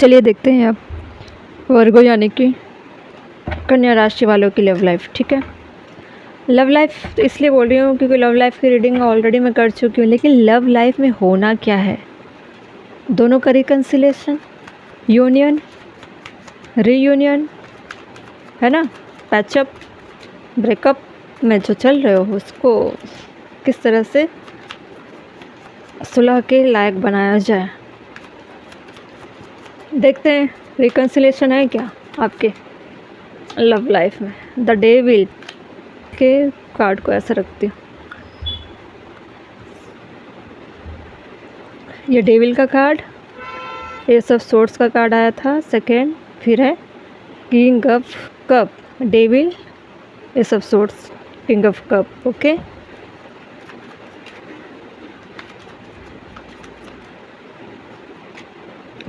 चलिए देखते हैं अब वर्गो यानी कि कन्या राशि वालों की लव लाइफ। ठीक है, लव लाइफ इसलिए बोल रही हूँ क्योंकि लव लाइफ की रीडिंग ऑलरेडी मैं कर चुकी हूँ, लेकिन लव लाइफ में होना क्या है, दोनों का रिकन्सिलेशन, यूनियन, रीयूनियन, है ना, पैचअप, ब्रेकअप में जो चल रहे हो उसको किस तरह से सुलह के लायक बनाया जाए। देखते हैं रिकन्सिलेशन है क्या आपके लव लाइफ में। द डेविल के कार्ड को ऐसे रखती हूँ, ये डेविल का कार्ड, ये सब सोर्स का कार्ड आया था सेकेंड, फिर है किंग ऑफ कप, डेविल, ये सब source, king of cup. Okay,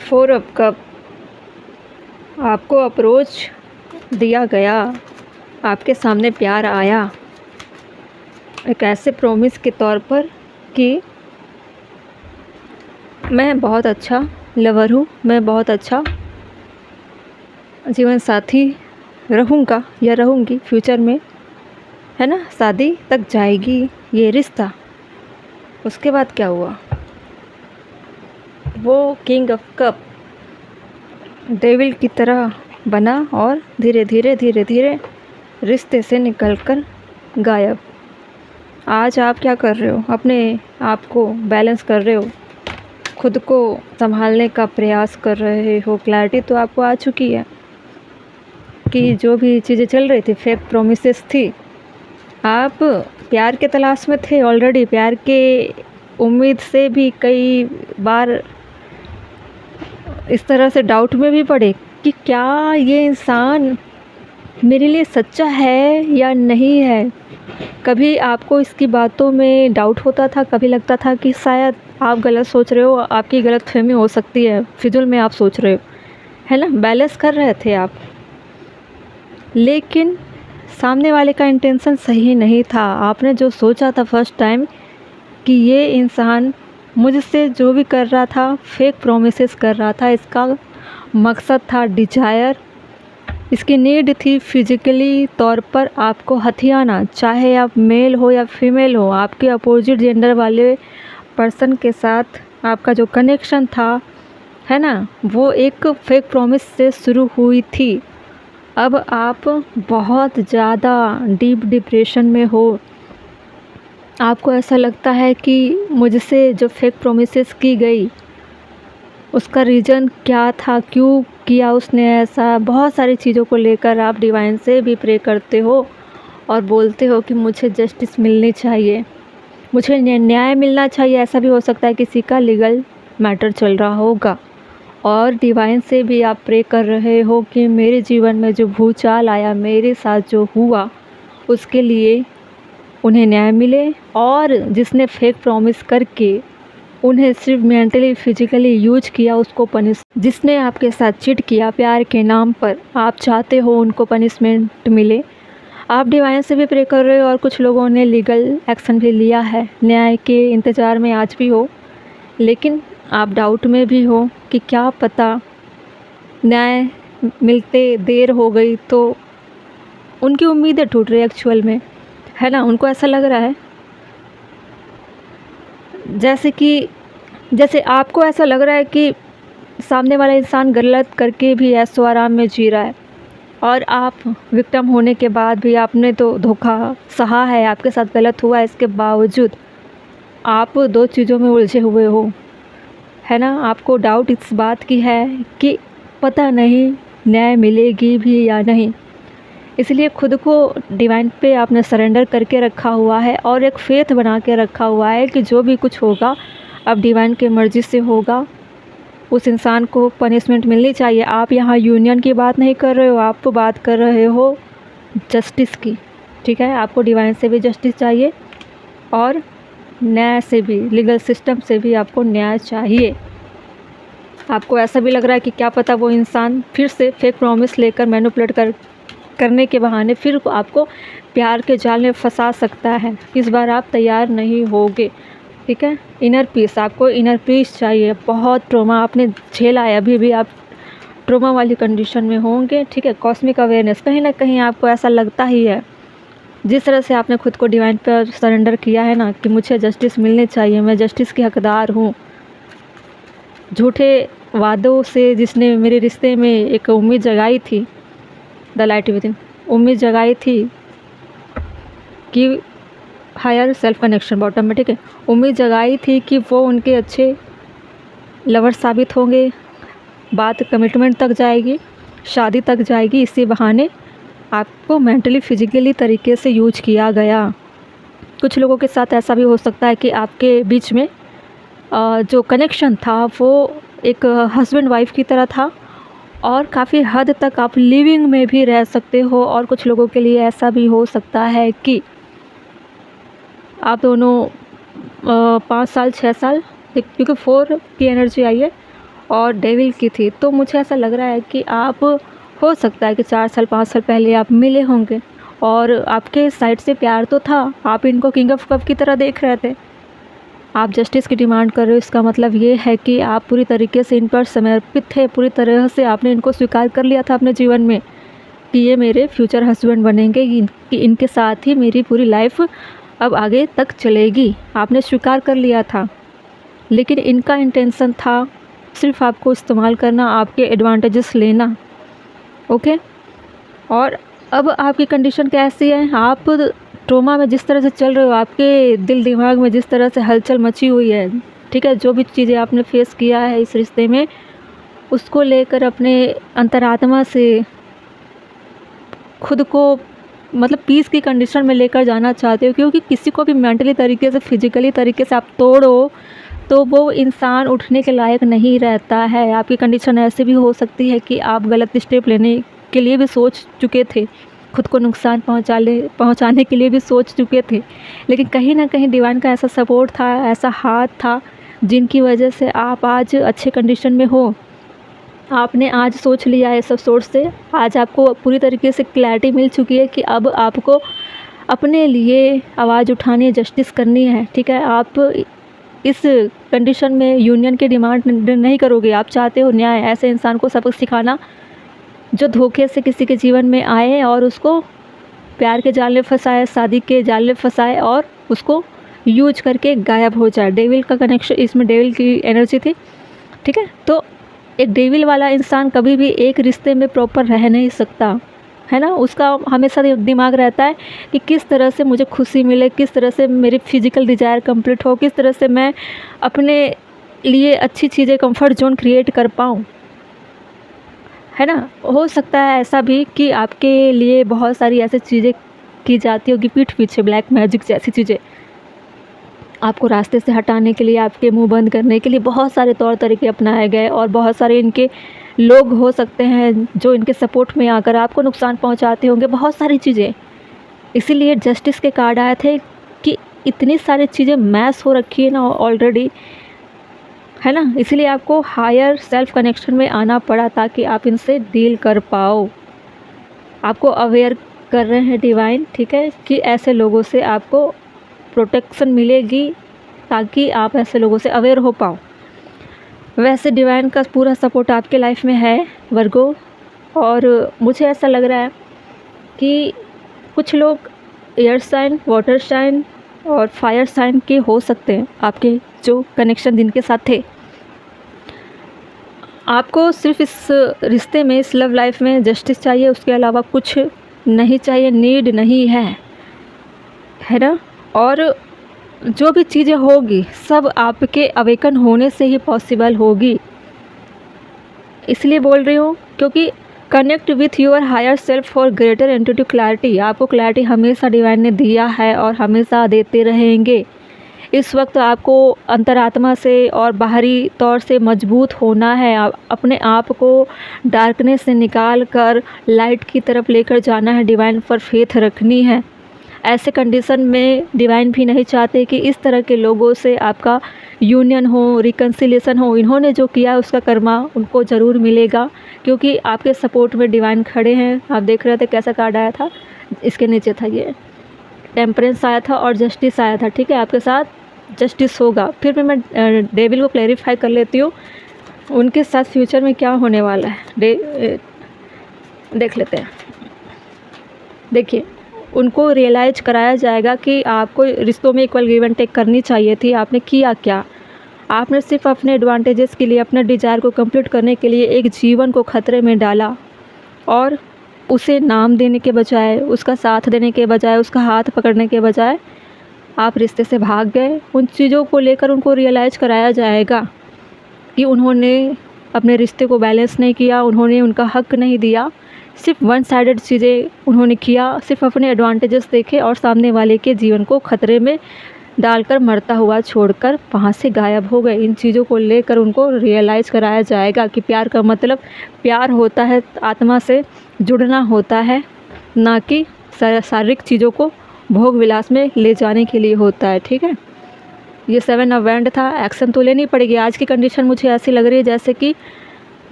four of cup, आपको अप्रोच दिया गया, आपके सामने प्यार आया एक ऐसे प्रॉमिस के तौर पर कि मैं बहुत अच्छा लवर हूँ, मैं बहुत अच्छा जीवन साथी रहूँगा या रहूँगी फ्यूचर में, है ना, शादी तक जाएगी ये रिश्ता। उसके बाद क्या हुआ, वो किंग ऑफ कप डेविल की तरह बना और धीरे धीरे रिश्ते से निकलकर गायब। आज आप क्या कर रहे हो, अपने आप को बैलेंस कर रहे हो, खुद को संभालने का प्रयास कर रहे हो। क्लैरिटी तो आपको आ चुकी है कि जो भी चीज़ें चल रही थी फेक प्रोमिसेस थी, आप प्यार के तलाश में थे ऑलरेडी, प्यार के उम्मीद से भी कई बार इस तरह से डाउट में भी पड़े कि क्या ये इंसान मेरे लिए सच्चा है या नहीं है। कभी आपको इसकी बातों में डाउट होता था, कभी लगता था कि शायद आप गलत सोच रहे हो, आपकी गलत फहमी हो सकती है, फिजूल में आप सोच रहे हो, है ना, बैलेंस कर रहे थे आप। लेकिन सामने वाले का इंटेंशन सही नहीं था। आपने जो सोचा था फर्स्ट टाइम कि ये इंसान मुझसे जो भी कर रहा था फेक प्रोमिसेस कर रहा था, इसका मकसद था डिजायर, इसकी नीड थी फिजिकली तौर पर आपको हथियाना, चाहे आप मेल हो या फीमेल हो, आपके अपोजिट जेंडर वाले पर्सन के साथ आपका जो कनेक्शन था, है ना, वो एक फेक प्रॉमिस से शुरू हुई थी। अब आप बहुत ज़्यादा डीप डिप्रेशन में हो, आपको ऐसा लगता है कि मुझसे जो फेक प्रोमिसेस की गई उसका रीज़न क्या था, क्यों किया उसने ऐसा, बहुत सारी चीज़ों को लेकर आप डिवाइन से भी प्रे करते हो और बोलते हो कि मुझे जस्टिस मिलनी चाहिए, मुझे न्याय मिलना चाहिए। ऐसा भी हो सकता है किसी का लीगल मैटर चल रहा होगा और डिवाइन से भी आप प्रे कर रहे हो कि मेरे जीवन में जो भूचाल आया, मेरे साथ जो हुआ, उसके लिए उन्हें न्याय मिले, और जिसने फेक प्रॉमिस करके उन्हें सिर्फ मेंटली फिजिकली यूज किया उसको पनिश, जिसने आपके साथ चिट किया प्यार के नाम पर, आप चाहते हो उनको पनिशमेंट मिले। आप डिवाइन से भी प्रे कर रहे हो और कुछ लोगों ने लीगल एक्शन भी लिया है, न्याय के इंतज़ार में आज भी हो, लेकिन आप डाउट में भी हो कि क्या पता न्याय मिलते देर हो गई तो उनकी उम्मीदें टूट रही एक्चुअल में, है ना। उनको ऐसा लग रहा है जैसे आपको ऐसा लग रहा है कि सामने वाला इंसान गलत करके भी ऐशो आराम में जी रहा है, और आप विक्टिम होने के बाद भी आपने तो धोखा सहा है, आपके साथ गलत हुआ है, इसके बावजूद आप दो चीज़ों में उलझे हुए हो, है ना। आपको डाउट इस बात की है कि पता नहीं न्याय मिलेगी भी या नहीं, इसलिए खुद को डिवाइन पे आपने सरेंडर करके रखा हुआ है और एक फेथ बना के रखा हुआ है कि जो भी कुछ होगा अब डिवाइन के मर्ज़ी से होगा, उस इंसान को पनिशमेंट मिलनी चाहिए। आप यहाँ यूनियन की बात नहीं कर रहे हो, आप तो बात कर रहे हो जस्टिस की, ठीक है। आपको डिवाइन से भी जस्टिस चाहिए और न्याय से भी, लीगल सिस्टम से भी आपको न्याय चाहिए। आपको ऐसा भी लग रहा है कि क्या पता वो इंसान फिर से फेक प्रॉमिस लेकर मैनिपुलेट करने के बहाने फिर आपको प्यार के जाल में फंसा सकता है। इस बार आप तैयार नहीं होगे, ठीक है। इनर पीस, आपको इनर पीस चाहिए। बहुत ट्रॉमा आपने झेला है, अभी भी आप ट्रोमा वाली कंडीशन में होंगे, ठीक है। कॉस्मिक अवेयरनेस, कहीं ना कहीं आपको ऐसा लगता ही है, जिस तरह से आपने खुद को डिवाइन पर सरेंडर किया है ना कि मुझे जस्टिस मिलनी चाहिए, मैं जस्टिस की हकदार हूँ। झूठे वादों से जिसने मेरे रिश्ते में एक उम्मीद जगाई थी, द लाइट विद इन, उम्मीद जगाई थी कि हायर सेल्फ कनेक्शन बॉटम में, ठीक है, उम्मीद जगाई थी कि वो उनके अच्छे लवर साबित होंगे, बात कमिटमेंट तक जाएगी, शादी तक जाएगी। इसी बहाने आपको मेंटली फिजिकली तरीके से यूज किया गया। कुछ लोगों के साथ ऐसा भी हो सकता है कि आपके बीच में जो कनेक्शन था वो एक हस्बैंड वाइफ की तरह था और काफ़ी हद तक आप लिविंग में भी रह सकते हो। और कुछ लोगों के लिए ऐसा भी हो सकता है कि आप दोनों 5 साल 6 साल, क्योंकि 4 की एनर्जी आई है और डेविल की थी, तो मुझे ऐसा लग रहा है कि आप, हो सकता है कि 4 साल 5 साल पहले आप मिले होंगे और आपके साइड से प्यार तो था, आप इनको किंग ऑफ कप की तरह देख रहे थे। आप जस्टिस की डिमांड कर रहे हो, इसका मतलब ये है कि आप पूरी तरीके से इन पर समर्पित थे, पूरी तरह से आपने इनको स्वीकार कर लिया था अपने जीवन में कि ये मेरे फ्यूचर हस्बैंड बनेंगे, कि इनके साथ ही मेरी पूरी लाइफ अब आगे तक चलेगी। आपने स्वीकार कर लिया था, लेकिन इनका इंटेंशन था सिर्फ आपको इस्तेमाल करना, आपके एडवांटेजेस लेना, ओके। और अब आपकी कंडीशन कैसी है, आप ट्रोमा में जिस तरह से चल रहे हो, आपके दिल दिमाग में जिस तरह से हलचल मची हुई है, ठीक है, जो भी चीज़ें आपने फेस किया है इस रिश्ते में, उसको लेकर अपने अंतरात्मा से खुद को मतलब पीस की कंडीशन में लेकर जाना चाहते हो। क्योंकि किसी को भी मेंटली तरीके से, फिजिकली तरीके से आप तोड़ो तो वो इंसान उठने के लायक नहीं रहता है। आपकी कंडीशन ऐसी भी हो सकती है कि आप गलत स्टेप लेने के लिए भी सोच चुके थे, खुद को नुकसान पहुंचाने के लिए भी सोच चुके थे, लेकिन कहीं ना कहीं डिवाइन का ऐसा सपोर्ट था, ऐसा हाथ था, जिनकी वजह से आप आज अच्छे कंडीशन में हो। आपने आज सोच लिया है सब सोच से, आज आपको पूरी तरीके से क्लैरिटी मिल चुकी है कि अब आपको अपने लिए आवाज़ उठानी है, जस्टिस करनी है, ठीक है। आप इस कंडीशन में यूनियन की डिमांड नहीं करोगे, आप चाहते हो न्याय, ऐसे इंसान को सबक सिखाना जो धोखे से किसी के जीवन में आए और उसको प्यार के जाल में फंसाए, शादी के जाल में फंसाए और उसको यूज करके गायब हो जाए। डेविल का कनेक्शन, इसमें डेविल की एनर्जी थी, ठीक है। तो एक डेविल वाला इंसान कभी भी एक रिश्ते में प्रॉपर रह नहीं सकता, है ना। उसका हमेशा दिमाग रहता है कि किस तरह से मुझे खुशी मिले, किस तरह से मेरी फिजिकल डिज़ायर कंप्लीट हो, किस तरह से मैं अपने लिए अच्छी चीज़ें, कंफर्ट जोन क्रिएट कर पाऊँ, है ना। हो सकता है ऐसा भी कि आपके लिए बहुत सारी ऐसी चीज़ें की जाती होगी पीठ पीछे, ब्लैक मैजिक जैसी चीज़ें आपको रास्ते से हटाने के लिए, आपके मुंह बंद करने के लिए बहुत सारे तौर तरीके अपनाए गए और बहुत सारे इनके लोग हो सकते हैं जो इनके सपोर्ट में आकर आपको नुकसान पहुंचाते होंगे, बहुत सारी चीज़ें। इसीलिए जस्टिस के कार्ड आए थे कि इतनी सारी चीज़ें मैस हो रखी है ना ऑलरेडी, है ना। इसलिए आपको हायर सेल्फ कनेक्शन में आना पड़ा ताकि आप इनसे डील कर पाओ। आपको अवेयर कर रहे हैं डिवाइन, ठीक है, कि ऐसे लोगों से आपको प्रोटेक्शन मिलेगी ताकि आप ऐसे लोगों से अवेयर हो पाओ। वैसे डिवाइन का पूरा सपोर्ट आपके लाइफ में है वर्गो, और मुझे ऐसा लग रहा है कि कुछ लोग एयर साइन, वाटर साइन और फायर साइन के हो सकते हैं, आपके जो कनेक्शन जिनके साथ थे। आपको सिर्फ इस रिश्ते में, इस लव लाइफ में जस्टिस चाहिए, उसके अलावा कुछ नहीं चाहिए, नीड नहीं है ना। और जो भी चीज़ें होगी सब आपके अवेकन होने से ही पॉसिबल होगी। इसलिए बोल रही हूँ क्योंकि connect with your higher self for greater intuitive clarity. आपको क्लैरिटी हमेशा डिवाइन ने दिया है और हमेशा देते रहेंगे। इस वक्त आपको अंतरात्मा से और बाहरी तौर से मजबूत होना है। अपने आप को डार्कनेस से निकाल कर लाइट की तरफ लेकर जाना है, डिवाइन पर फेथ रखनी है। ऐसे कंडीशन में डिवाइन भी नहीं चाहते कि इस तरह के लोगों से आपका यूनियन हो, रिकन्सिलेशन हो। इन्होंने जो किया उसका कर्मा उनको ज़रूर मिलेगा, क्योंकि आपके सपोर्ट में डिवाइन खड़े हैं। आप देख रहे थे कैसा कार्ड आया था, इसके नीचे था ये टेम्परेंस आया था और जस्टिस आया था, ठीक है। आपके साथ जस्टिस होगा। फिर भी मैं डेविल को क्लैरिफाई कर लेती हूँ। उनके साथ फ्यूचर में क्या होने वाला है देख लेते हैं। देखिए, उनको रियलाइज़ कराया जाएगा कि आपको रिश्तों में इक्वल गिव एंड टेक करनी चाहिए थी। आपने किया क्या? आपने सिर्फ अपने एडवांटेजेस के लिए, अपने डिज़ायर को कंप्लीट करने के लिए एक जीवन को खतरे में डाला और उसे नाम देने के बजाय, उसका साथ देने के बजाय, उसका हाथ पकड़ने के बजाय आप रिश्ते से भाग गए। उन चीज़ों को लेकर उनको रियलाइज़ कराया जाएगा कि उन्होंने अपने रिश्ते को बैलेंस नहीं किया, उन्होंने उनका हक नहीं दिया, सिर्फ वन साइडेड चीज़ें उन्होंने किया, सिर्फ अपने एडवांटेजेस देखे और सामने वाले के जीवन को खतरे में डालकर मरता हुआ छोड़कर वहाँ से गायब हो गए। इन चीज़ों को लेकर उनको रियलाइज़ कराया जाएगा कि प्यार का मतलब प्यार होता है, आत्मा से जुड़ना होता है, ना कि शारीरिक चीज़ों को भोग विलास में ले जाने के लिए होता है। ठीक है, ये 7 ऑफ वैंड था। एक्शन तो लेनी पड़ेगी। आज की कंडीशन मुझे ऐसी लग रही है जैसे कि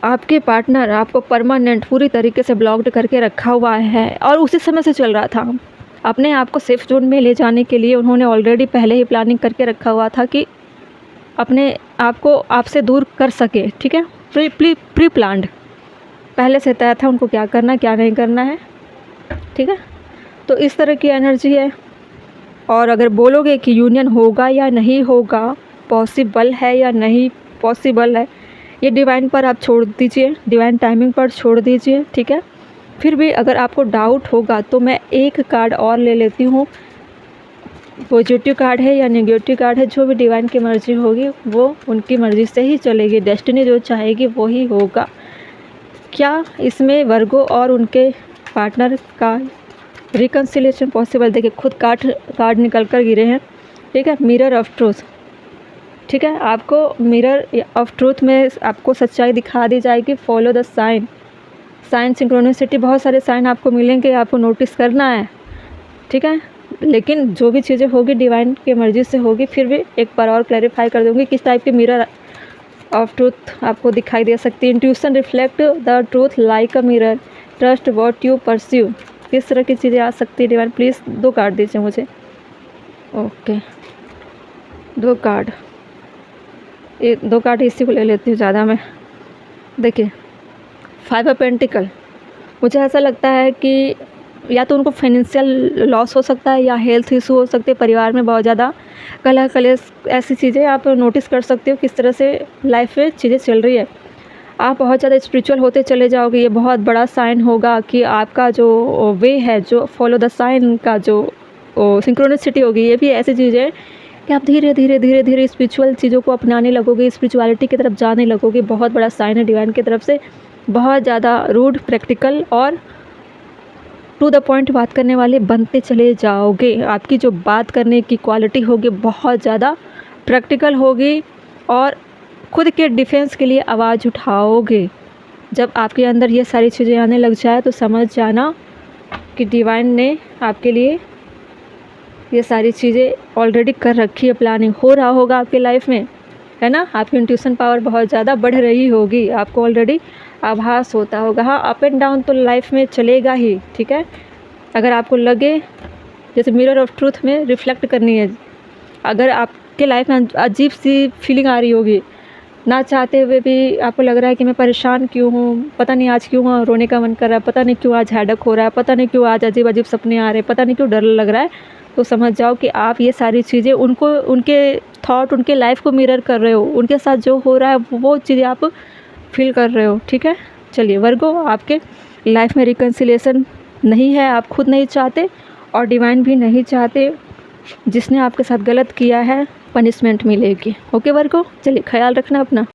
आपके पार्टनर आपको परमानेंट पूरी तरीके से ब्लॉक्ड करके रखा हुआ है और उसी समय से चल रहा था। अपने आप को सेफ जोन में ले जाने के लिए उन्होंने ऑलरेडी पहले ही प्लानिंग करके रखा हुआ था कि अपने आप को आपसे दूर कर सके। ठीक है, प्री प्लान्ड, पहले से तय था उनको क्या करना क्या नहीं करना है। ठीक है, तो इस तरह की एनर्जी है। और अगर बोलोगे कि यूनियन होगा या नहीं होगा, पॉसिबल है या नहीं पॉसिबल है, ये डिवाइन पर आप छोड़ दीजिए, डिवाइन टाइमिंग पर छोड़ दीजिए। ठीक है, फिर भी अगर आपको डाउट होगा तो मैं एक कार्ड और ले लेती हूँ। पॉजिटिव कार्ड है या नेगेटिव कार्ड है, जो भी डिवाइन की मर्ज़ी होगी वो उनकी मर्ज़ी से ही चलेगी। डेस्टिनी जो चाहेगी वो ही होगा। क्या इसमें वर्गो और उनके पार्टनर का रिकन्सिलेशन पॉसिबल? देखिए, खुद कार्ड निकल कर गिरे हैं। ठीक है, मिरर ऑफ ट्रूथ। ठीक है, आपको मिरर ऑफ ट्रूथ में आपको सच्चाई दिखा दी जाएगी। फॉलो द साइन सिंक्रोनिसिटी, बहुत सारे साइन आपको मिलेंगे, आपको नोटिस करना है। ठीक है, लेकिन जो भी चीज़ें होगी डिवाइन की मर्ज़ी से होगी। फिर भी एक बार और क्लैरिफाई कर दूँगी किस टाइप के मिरर ऑफ ट्रूथ आपको दिखाई दे सकती है। Intuition reflect the truth like a mirror, trust what you pursue. किस तरह की चीज़ें आ सकती है डिवाइन? प्लीज़ 2 कार्ड दीजिए मुझे। ओके, 2 कार्ड, 2 कार्ड इसी को ले लेती हूँ ज़्यादा मैं। देखिए, 5 ऑफ पेंटिकल, मुझे ऐसा लगता है कि या तो उनको फाइनेंशियल लॉस हो सकता है या हेल्थ इशू हो सकते हैं, परिवार में बहुत ज़्यादा कलह कलेश, ऐसी चीज़ें आप नोटिस कर सकते हो किस तरह से लाइफ में चीज़ें चल रही है। आप बहुत ज़्यादा स्पिरिचुअल होते चले जाओगे, ये बहुत बड़ा साइन होगा कि आपका जो वे है, जो फॉलो द साइन का जो सिंक्रोनिसिटी होगी, ये भी ऐसी चीज़ है कि आप धीरे धीरे स्पिरिचुअल चीज़ों को अपनाने लगोगे, स्पिरिचुअलिटी की तरफ जाने लगोगे। बहुत बड़ा साइन है डिवाइन की तरफ से। बहुत ज़्यादा रूड, प्रैक्टिकल और टू द पॉइंट बात करने वाले बनते चले जाओगे। आपकी जो बात करने की क्वालिटी होगी बहुत ज़्यादा प्रैक्टिकल होगी और खुद के डिफेंस के लिए आवाज़ उठाओगे। जब आपके अंदर ये सारी चीज़ें आने लग जाए तो समझ जाना कि डिवाइन ने आपके लिए ये सारी चीज़ें ऑलरेडी कर रखी है, प्लानिंग हो रहा होगा आपकी लाइफ में, है ना। आपकी इंट्यूशन पावर बहुत ज़्यादा बढ़ रही होगी, आपको ऑलरेडी आभास होता होगा। हाँ, अप एंड डाउन तो लाइफ में चलेगा ही। ठीक है, अगर आपको लगे जैसे मिरर ऑफ ट्रूथ में रिफ्लेक्ट करनी है, अगर आपके लाइफ में अजीब सी फीलिंग आ रही होगी, ना चाहते हुए भी आपको लग रहा है कि मैं परेशान क्यों हूँ, पता नहीं आज क्यों रोने का मन कर रहा है, पता नहीं क्यों आज हेडेक हो रहा है, पता नहीं क्यों आज अजीब अजीब सपने आ रहे हैं, पता नहीं क्यों डर लग रहा है, तो समझ जाओ कि आप ये सारी चीज़ें उनको, उनके थॉट, उनके लाइफ को मिरर कर रहे हो। उनके साथ जो हो रहा है वो चीज़ें आप फील कर रहे हो। ठीक है, चलिए वर्गो, आपके लाइफ में रिकन्सिलेशन नहीं है, आप खुद नहीं चाहते और डिवाइन भी नहीं चाहते। जिसने आपके साथ गलत किया है पनिशमेंट मिलेगी। ओके वर्गो, चलिए ख्याल रखना अपना।